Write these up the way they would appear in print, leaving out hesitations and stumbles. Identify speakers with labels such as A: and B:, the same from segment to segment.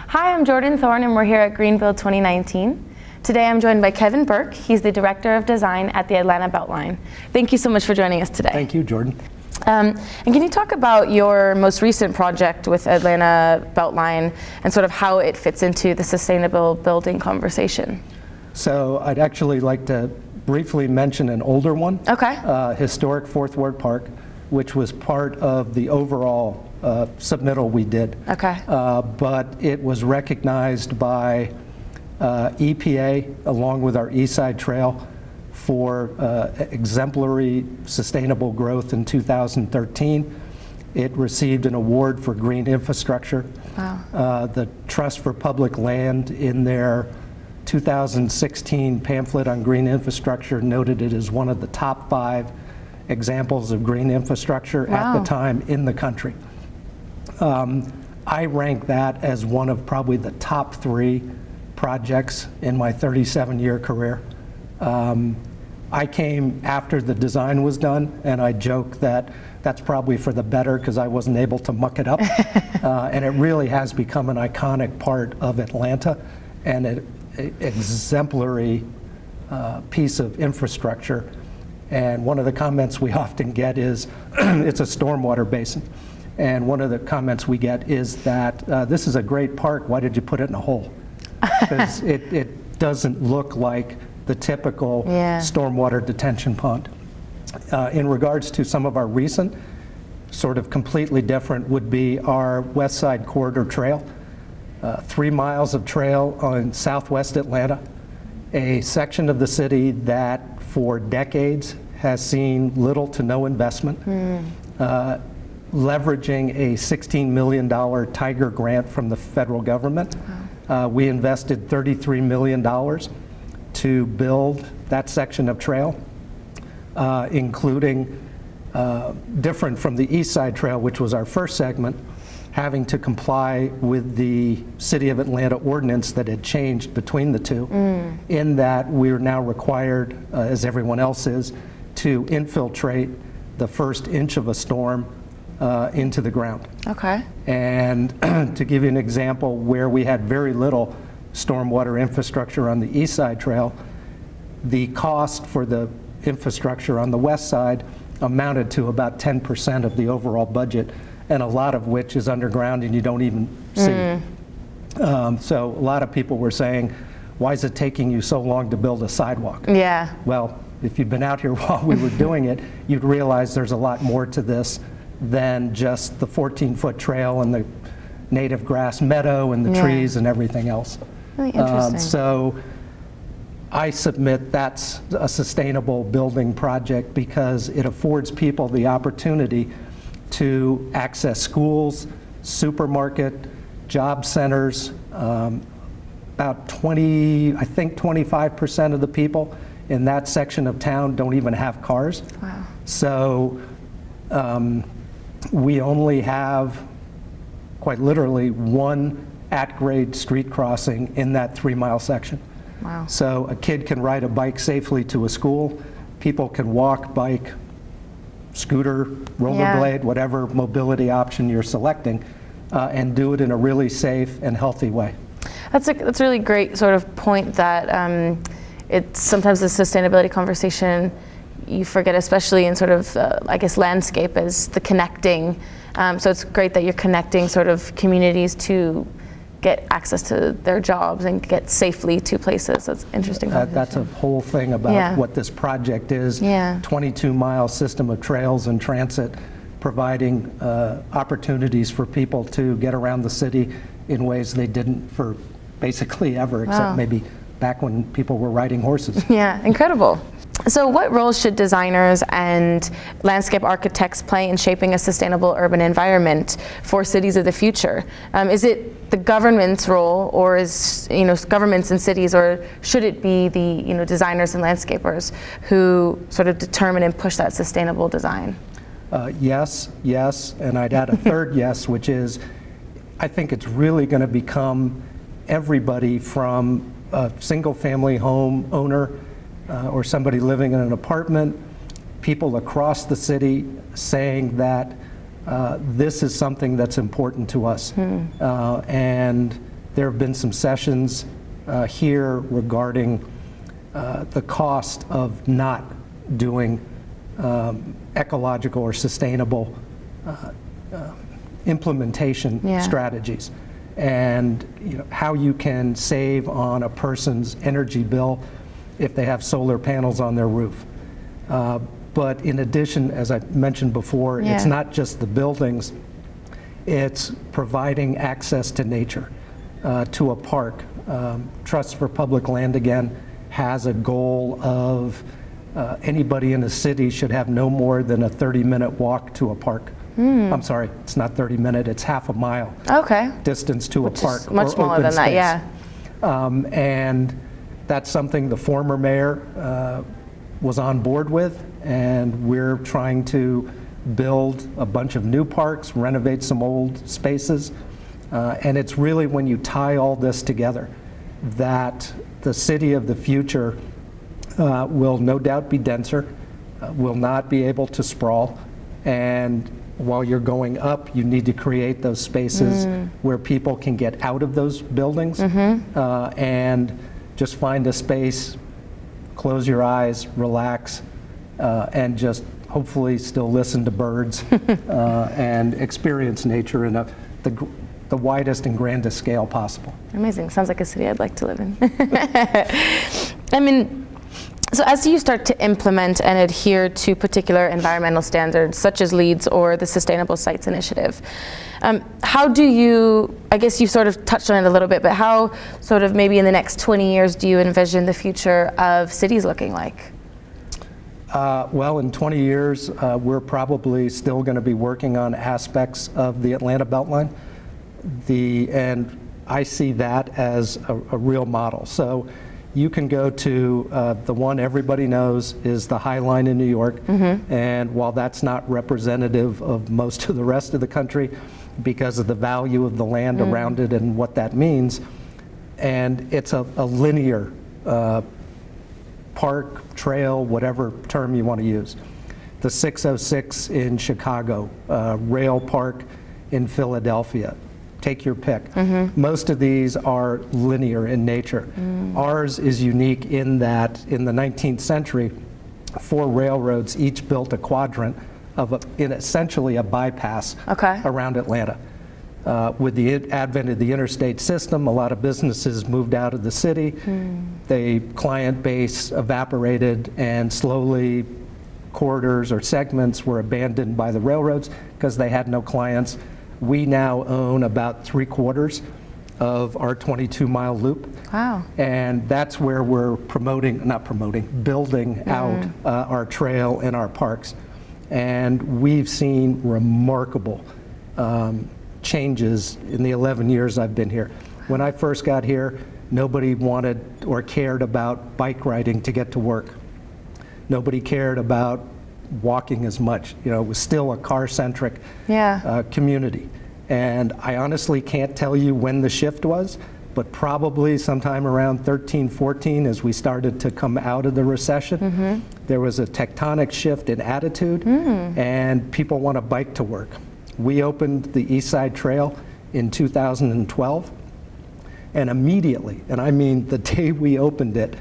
A: Hi, I'm Jordan Thorne, and we're here at Greenbuild 2019. Today I'm joined by Kevin Burke. He's the Director of Design at the Atlanta Beltline. Thank you so much for joining us today.
B: Thank you, Jordan.
A: And can you talk about your most recent project with Atlanta Beltline and sort of how it fits into the sustainable building conversation?
B: So I'd actually like to briefly mention an older one.
A: Okay.
B: Historic Fourth Ward Park, which was part of the overall submittal we did.
A: Okay.
B: But it was recognized by EPA along with our East Side Trail for exemplary sustainable growth in 2013. It received an award for green infrastructure.
A: Wow.
B: The Trust for Public Land in their 2016 pamphlet on green infrastructure noted it as one of the top 5 examples of green infrastructure
A: Wow.
B: at the time in the country. I rank that as one of probably the top 3 projects in my 37-year career. I came after the design was done, and I joke that that's probably for the better because I wasn't able to muck it up. And it really has become an iconic part of Atlanta and an exemplary piece of infrastructure. And one of the comments we often get is, it's a stormwater basin. And one of the comments we get is that this is a great park, why did you put it in a hole? Because it doesn't look like the typical stormwater detention pond. In regards to some of our recent, sort of completely different, would be our West Side Corridor Trail. 3 miles of trail on southwest Atlanta, a section of the city that for decades has seen little to no investment. Leveraging a $16 million Tiger grant from the federal government. We invested $33 million to build that section of trail, including different from the East Side Trail, which was our first segment, having to comply with the City of Atlanta ordinance that had changed between the two, in that we're now required, as everyone else is, to infiltrate the first inch of a storm into the ground.
A: Okay.
B: And to give you an example where we had very little stormwater infrastructure on the East Side Trail, the cost for the infrastructure on the west side amounted to about 10% of the overall budget, and a lot of which is underground and you don't even see. So a lot of people were saying, why is it taking you so long to build a sidewalk?
A: Yeah.
B: Well, if you'd been out here while we were doing it, you'd realize there's a lot more to this than just the 14-foot trail and the native grass meadow and the trees and everything else.
A: Really interesting.
B: So I submit that's a sustainable building project because it affords people the opportunity to access schools, supermarket, job centers. About 25% of the people in that section of town don't even have cars.
A: Wow.
B: So we only have, quite literally, 1 at-grade street crossing in that 3-mile section.
A: Wow.
B: So a kid can ride a bike safely to a school. People can walk, bike, scooter, rollerblade, whatever mobility option you're selecting, and do it in a really safe and healthy way.
A: That's a really great sort of point that it's sometimes the sustainability conversation you forget, especially in sort of, I guess, landscape, is the connecting. So it's great that you're connecting sort of communities to get access to their jobs and get safely to places. That's interesting.
B: That's a whole thing about what this project is. 22-mile system of trails and transit, providing opportunities for people to get around the city in ways they didn't for basically ever, except maybe back when people were riding horses.
A: Yeah, incredible. So what roles should designers and landscape architects play in shaping a sustainable urban environment for cities of the future? Is it the government's role, or is governments and cities, or should it be the designers and landscapers who sort of determine and push that sustainable design?
B: Yes, and I'd add a third yes, which is I think it's really going to become everybody from a single-family home owner or somebody living in an apartment, people across the city saying that this is something that's important to us. And There have been some sessions here regarding the cost of not doing ecological or sustainable implementation strategies, and how you can save on a person's energy bill if they have solar panels on their roof. But in addition, as I mentioned before, it's not just the buildings, it's providing access to nature, to a park. Trust for Public Land, again, has a goal of anybody in the city should have no more than a 30-minute walk to a park. I'm sorry, it's not 30-minute, it's half a mile distance to a park.
A: Is much smaller than that, yeah.
B: And that's something the former mayor was on board with, and we're trying to build a bunch of new parks, renovate some old spaces, and it's really when you tie all this together that the city of the future will no doubt be denser, will not be able to sprawl, and while you're going up, you need to create those spaces where people can get out of those buildings and just find a space, close your eyes, relax, and just hopefully still listen to birds and experience nature in the widest and grandest scale possible.
A: Amazing. Sounds like a city I'd like to live in. I mean, so as you start to implement and adhere to particular environmental standards, such as LEEDs or the Sustainable Sites Initiative, how do you, I guess you've sort of touched on it a little bit, but how sort of maybe in the next 20 years do you envision the future of cities looking like?
B: Well, in 20 years, we're probably still going to be working on aspects of the Atlanta Beltline. And I see that as a real model. So you can go to the one everybody knows is the High Line in New York, and while that's not representative of most of the rest of the country because of the value of the land around it and what that means, and it's a linear park, trail, whatever term you want to use. The 606 in Chicago, Rail Park in Philadelphia. Take your pick. Most of these are linear in nature. Ours is unique in that in the 19th century, 4 railroads each built a quadrant of in essentially a bypass around Atlanta. With the advent of the interstate system, a lot of businesses moved out of the city. The client base evaporated, and slowly corridors or segments were abandoned by the railroads because they had no clients. We now own about 3/4 of our 22-mile loop.
A: Wow.
B: And that's where we're building out our trail and our parks. And we've seen remarkable changes in the 11 years I've been here. When I first got here, nobody wanted or cared about bike riding to get to work. Nobody cared about walking as much. It was still a car-centric community. And I honestly can't tell you when the shift was, but probably sometime around 13, 14, as we started to come out of the recession, there was a tectonic shift in attitude, and people want to bike to work. We opened the East Side Trail in 2012, and immediately, and I mean the day we opened it,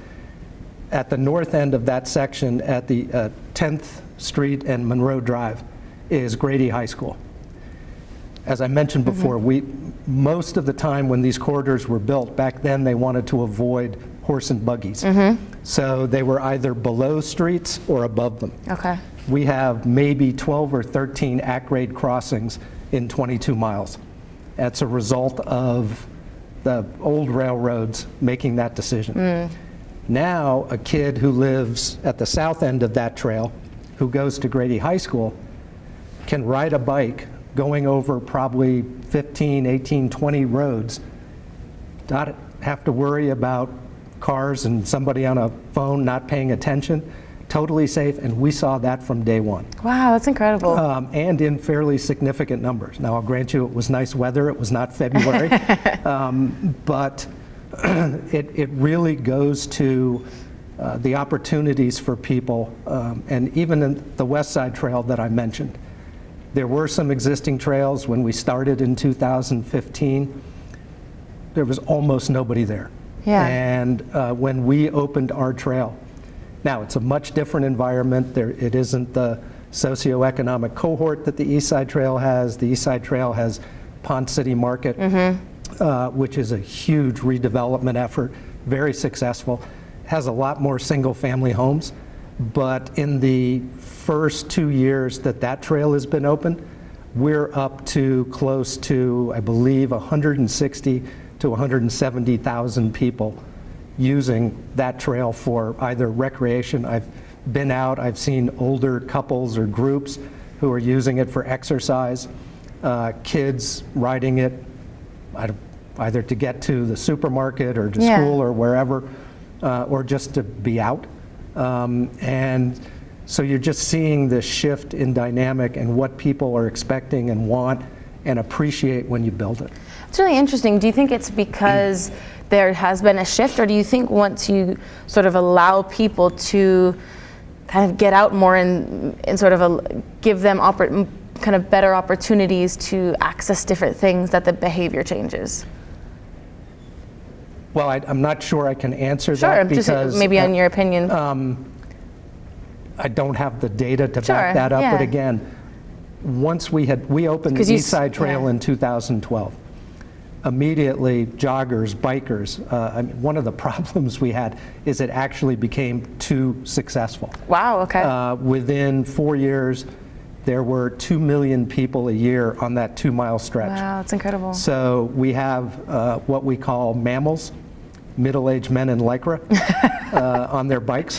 B: at the north end of that section at the 10th Street and Monroe Drive is Grady High School. As I mentioned before, most of the time when these corridors were built, back then they wanted to avoid horse and buggies. So they were either below streets or above them. We have maybe 12 or 13 at-grade crossings in 22 miles. That's a result of the old railroads making that decision. Now, a kid who lives at the south end of that trail, who goes to Grady High School, can ride a bike going over probably 15, 18, 20 roads, not have to worry about cars and somebody on a phone not paying attention, totally safe, and we saw that from day one.
A: Wow, that's incredible.
B: And in fairly significant numbers. Now, I'll grant you it was nice weather, it was not February, but it really goes to the opportunities for people, and even in the West Side Trail that I mentioned. There were some existing trails when we started in 2015. there was almost nobody there.
A: Yeah.
B: And when we opened our trail, now it's a much different environment. It isn't the socioeconomic cohort that the East Side Trail has. The East Side Trail has Pond City Market, which is a huge redevelopment effort, very successful. Has a lot more single-family homes, but in the first 2 years that trail has been open, we're up to close to, I believe, 160 to 170,000 people using that trail for either recreation. I've been out, I've seen older couples or groups who are using it for exercise, kids riding it either to get to the supermarket or to school or wherever, or just to be out. And so you're just seeing this shift in dynamic and what people are expecting and want and appreciate when you build it.
A: It's really interesting. Do you think it's because there has been a shift, or do you think once you sort of allow people to kind of get out more and sort of give them kind of better opportunities to access different things, that the behavior changes?
B: Well, I'm not sure I can answer that because
A: just maybe on your opinion.
B: I don't have the data to back that up, but again, once we opened the East Side Trail in 2012. Immediately, joggers, bikers, I mean, one of the problems we had is it actually became too successful.
A: Wow, okay.
B: Within 4 years, there were 2 million people a year on that 2-mile stretch.
A: Wow, that's incredible.
B: So we have what we call mammals, middle-aged men in Lycra on their bikes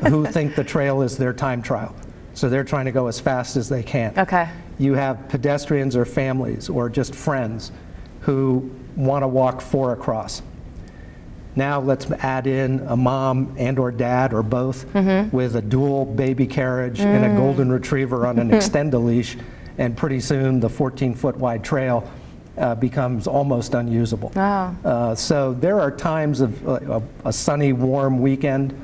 B: who think the trail is their time trial. So they're trying to go as fast as they can.
A: Okay.
B: You have pedestrians or families or just friends who want to walk 4 across. Now let's add in a mom and or dad or both with a dual baby carriage and a golden retriever on an extend-a-leash, and pretty soon the 14-foot wide trail becomes almost unusable.
A: Wow.
B: So there are times of a sunny, warm weekend.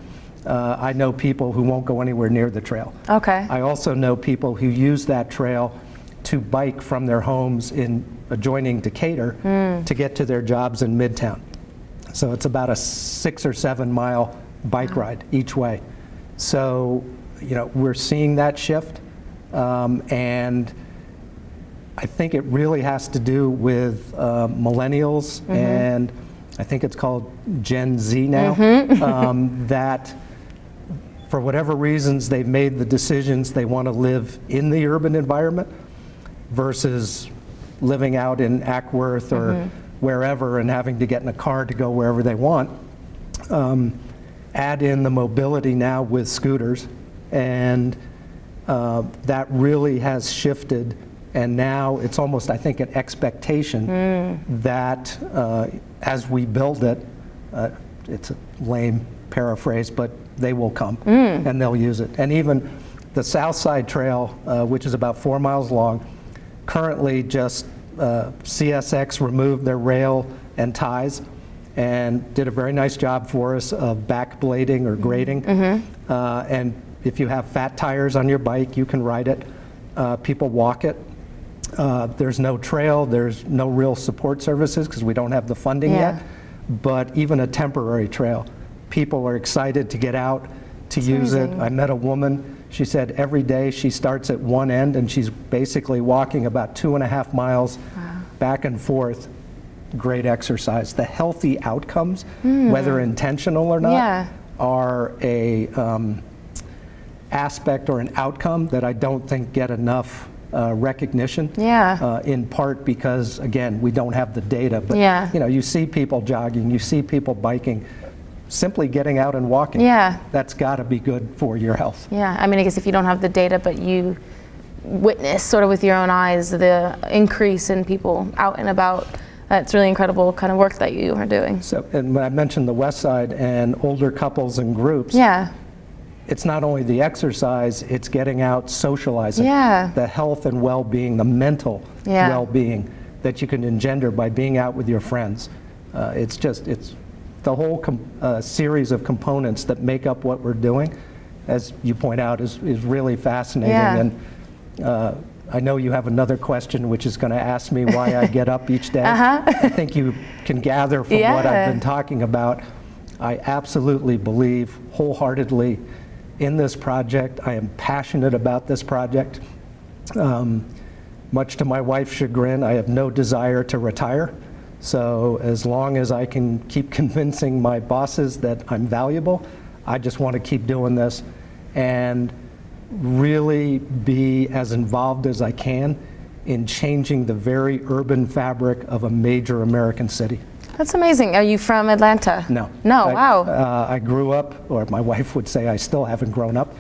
B: I know people who won't go anywhere near the trail.
A: Okay.
B: I also know people who use that trail to bike from their homes in adjoining Decatur to get to their jobs in Midtown. So it's about a 6 or 7 mile bike ride each way. So, you know, we're seeing that shift, and I think it really has to do with millennials, and I think it's called Gen Z now, that for whatever reasons they've made the decisions they want to live in the urban environment versus living out in Ackworth or wherever and having to get in a car to go wherever they want. Add in the mobility now with scooters, and that really has shifted, and now it's almost, I think, an expectation that as we build it, it's a lame paraphrase, but they will come and they'll use it. And even the South Side Trail, which is about 4 miles long, currently just CSX removed their rail and ties and did a very nice job for us of backblading or grading. And if you have fat tires on your bike, you can ride it. People walk it. There's no trail, there's no real support services because we don't have the funding yet, but even a temporary trail, people are excited to get out to use it. I met a woman, she said every day she starts at one end and she's basically walking about 2.5 miles back and forth. Great exercise. The healthy outcomes, whether intentional or not, are a aspect or an outcome that I don't think get enough recognition. In part because, again, we don't have the data. But you know, you see people jogging, you see people biking. Simply getting out and walking, that's got to be good for your health.
A: I mean, I guess if you don't have the data, but you witness sort of with your own eyes the increase in people out and about, that's really incredible kind of work that you are doing.
B: So, and when I mentioned the West Side and older couples and groups, it's not only the exercise, it's getting out, socializing, the health and well-being, the mental well-being that you can engender by being out with your friends. It's the whole series of components that make up what we're doing, as you point out, is really fascinating. And I know you have another question, which is going to ask me why I get up each day. I think you can gather from what I've been talking about. I absolutely believe wholeheartedly in this project. I am passionate about this project. Much to my wife's chagrin, I have no desire to retire. So as long as I can keep convincing my bosses that I'm valuable, I just want to keep doing this and really be as involved as I can in changing the very urban fabric of a major American city.
A: That's amazing. Are you from Atlanta?
B: No.
A: No, wow.
B: I grew up, or my wife would say I still haven't grown up,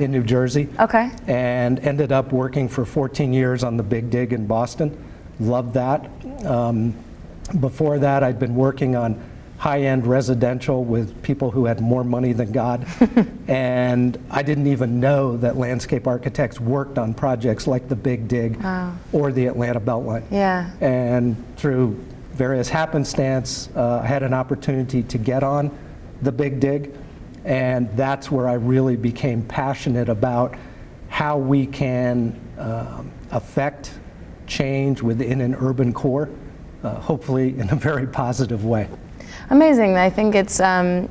B: in New Jersey.
A: Okay.
B: And ended up working for 14 years on the Big Dig in Boston. Loved that. Before that, I'd been working on high-end residential with people who had more money than God. And I didn't even know that landscape architects worked on projects like the Big Dig or the Atlanta Beltline.
A: Yeah.
B: And through various happenstance, I had an opportunity to get on the Big Dig, and that's where I really became passionate about how we can affect change within an urban core, hopefully in a very positive way.
A: Amazing. I think it's, like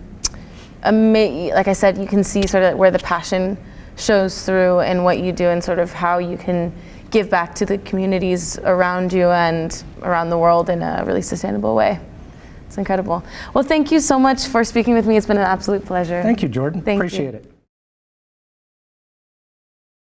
A: I said, you can see sort of where the passion shows through in what you do and sort of how you can give back to the communities around you and around the world in a really sustainable way. It's incredible. Well, thank you so much for speaking with me. It's been an absolute pleasure.
B: Thank you, Jordan.
A: Thank
B: Appreciate
A: you.
B: it.